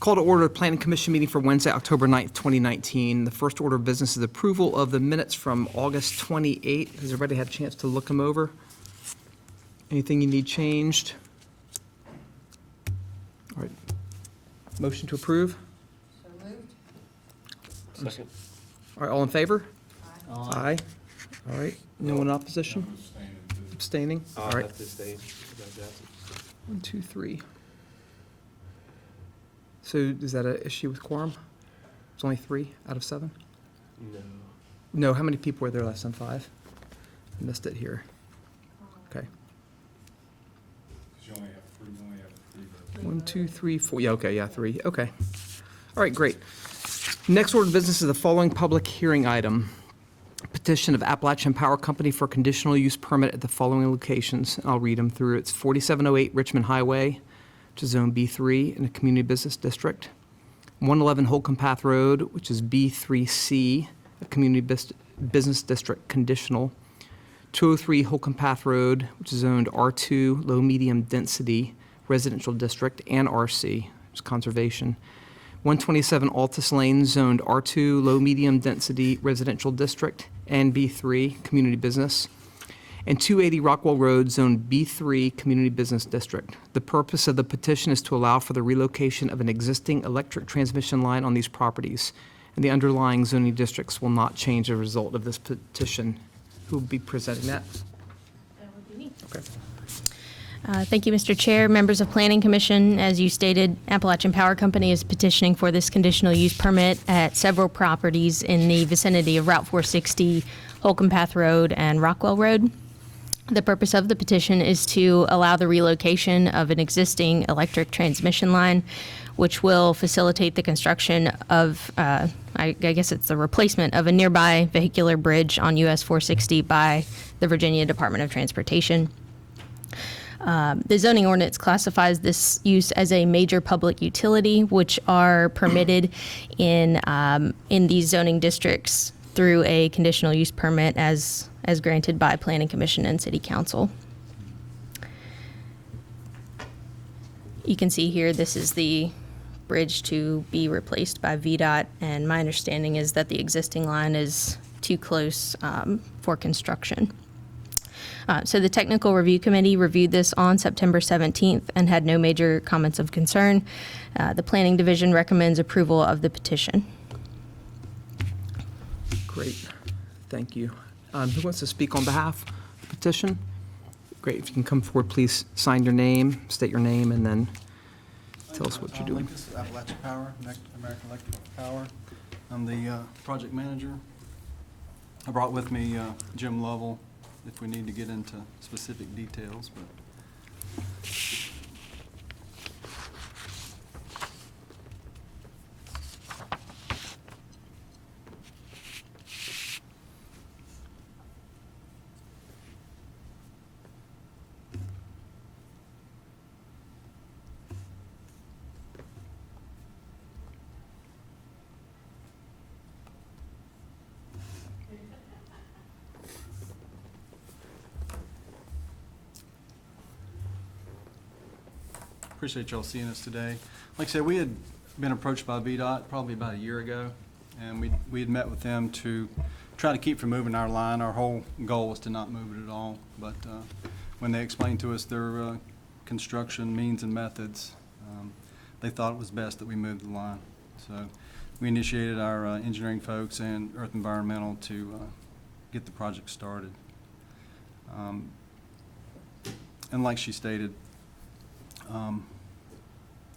Call to order the Planning Commission meeting for Wednesday, October 9th, 2019. The first order of business is approval of the minutes from August 28th. Has everybody had a chance to look them over? Anything you need changed? All right. Motion to approve? So moved. Second. All right, all in favor? Aye. Aye. All right, no one in opposition? Abstaining? All right, That's the stage. 1, 2, 3. So is that an issue with quorum? It's only 3 out of 7? No. No, how many people were there last time? 5? I missed it here. Okay. You only have three. 1, 2, 3, 4. Yeah, okay, yeah, 3. Okay. All right, great. Next order of business is the following public hearing item. Petition of Appalachian Power Company for conditional use permit at the following locations. I'll read them through. It's 4708 Richmond Highway, which is Zone B3 in the Community Business District. 111 Holcomb Path Road, which is B3C, a Community Business District conditional. 203 Holcomb Path Road, which is zoned R2, low medium density residential district, and RC, which is conservation. 127 Altus Lane, zoned R2, low medium density residential district, and B3, community business. And 280 Rockwell Road, Zone B3, Community Business District. The purpose of the petition is to allow for the relocation of an existing electric transmission line on these properties, and the underlying zoning districts will not change as a result of this petition. Who will be presenting that? That would be me. Okay. Thank you, Mr. Chair. Members of Planning Commission, as you stated, Appalachian Power Company is petitioning for this conditional use permit at several properties in the vicinity of Route 460, Holcomb Path Road, and Rockwell Road. The purpose of the petition is to allow the relocation of an existing electric transmission line, which will facilitate the construction of, I guess it's the replacement of a nearby vehicular bridge on US 460 by the Virginia Department of Transportation. The zoning ordinance classifies this use as a major public utility, which are permitted in these zoning districts through a conditional use permit as granted by Planning Commission and City Council. You can see here, this is the bridge to be replaced by VDOT, and my understanding is that the existing line is too close for construction. So the Technical Review Committee reviewed this on September 17th and had no major comments of concern. The Planning Division recommends approval of the petition. Great. Thank you. Who wants to speak on behalf of the petition? Great. If you can come forward, please sign your name, state your name, and then tell us what you're doing. Linkus, Appalachian Power, American Electric Power. I'm the project manager. I brought with me Jim Lovell if we need to get into specific details, but appreciate y'all seeing us today. Like I said, we had been approached by VDOT probably about a year ago, and we had met with them to try to keep from moving our line. Our whole goal was to not move it at all, but when they explained to us their construction means and methods, they thought it was best that we move the line. So we initiated our engineering folks and Earth Environmental to get the project started. And like she stated,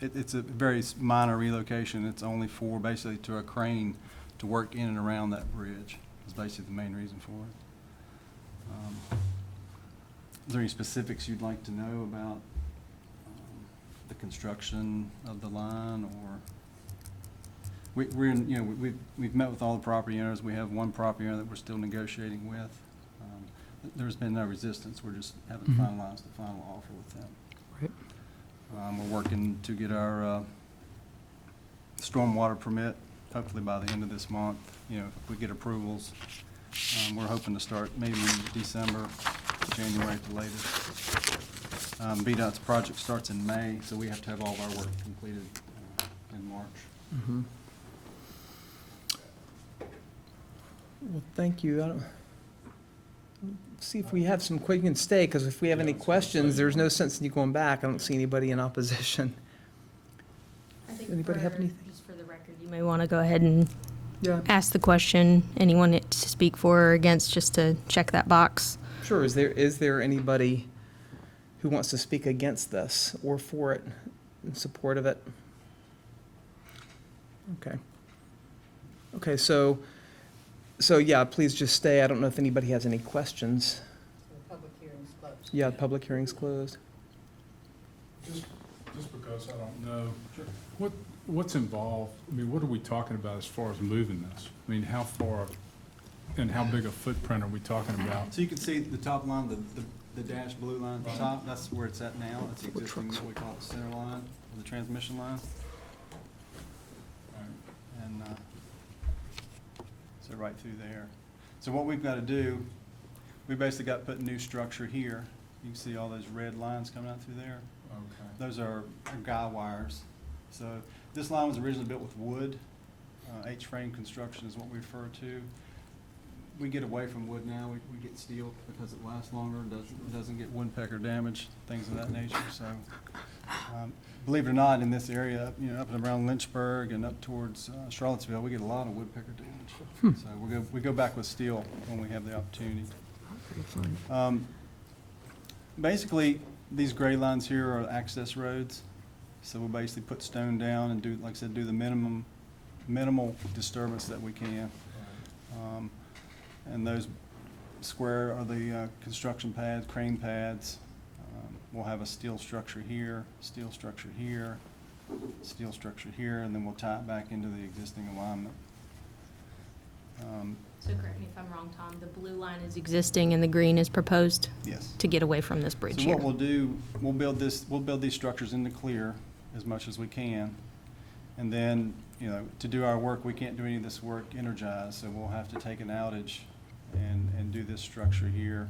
it's a very minor relocation. It's only for basically to a crane to work in and around that bridge is basically the main reason for it. Is there any specifics you'd like to know about the construction of the line, or we're in, you know, we've met with all the property owners. We have one property owner that we're still negotiating with. There's been no resistance. We're just haven't finalized the final offer with them. Right. We're working to get our stormwater permit, hopefully by the end of this month. You know, if we get approvals, we're hoping to start maybe in December, January at the latest. VDOT's project starts in May, so we have to have all of our work completed in March. Well, thank you. I don't, see if we have some, you can stay, because if we have any questions, there's no sense in you going back. I don't see anybody in opposition. Anybody have anything? Just for the record, you may want to go ahead and Yeah. ask the question, anyone to speak for or against, just to check that box. Sure, is there anybody who wants to speak against this or for it, in support of it? Okay. Okay, so yeah, please just stay. I don't know if anybody has any questions. The public hearing's closed. Yeah, the public hearing's closed. Just because I don't know, what's involved, I mean, what are we talking about as far as moving this? I mean, how far and how big a footprint are we talking about? So you can see the top line, the dashed blue line at the top, that's where it's at now. That's the existing, what we call it, center line, or the transmission line. And, so right through there. So what we've got to do, we basically got to put new structure here. You can see all those red lines coming out through there. Okay. Those are guy wires. So this line was originally built with wood. H-frame construction is what we refer to. We get away from wood now. We get steel because it lasts longer, doesn't get woodpecker damage, things of that nature. So believe it or not, in this area, you know, up and around Lynchburg and up towards Charlottesville, we get a lot of woodpecker damage. So we go back with steel when we have the opportunity. Basically, these gray lines here are access roads. So we'll basically put stone down and do, like I said, do the minimal disturbance that we can. And those square are the construction pads, crane pads. We'll have a steel structure here, steel structure here, steel structure here, and then we'll tie it back into the existing alignment. So correct me if I'm wrong, Tom, the blue line is existing and the green is proposed Yes. to get away from this bridge So here? what we'll do, we'll build these structures in the clear as much as we can. And then, you know, to do our work, we can't do any of this work energized, so we'll have to take an outage and do this structure here.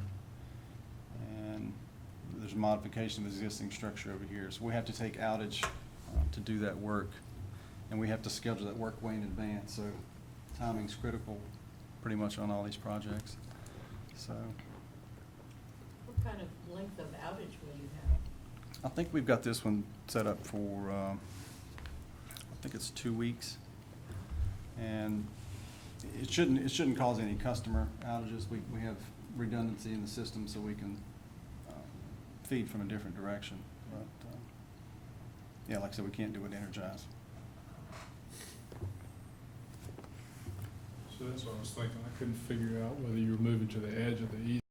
And there's a modification of the existing structure over here. So we have to take outage to do that work. And we have to schedule that work way in advance, so timing's critical pretty much on all these projects. So What kind of length of outage will you have? I think we've got this one set up for, I think it's 2 weeks. And it shouldn't cause any customer outages. We have redundancy in the system so we can feed from a different direction. But, yeah, like I said, we can't do it energized. So that's what I was thinking. I couldn't figure out whether you were moving to the edge of the east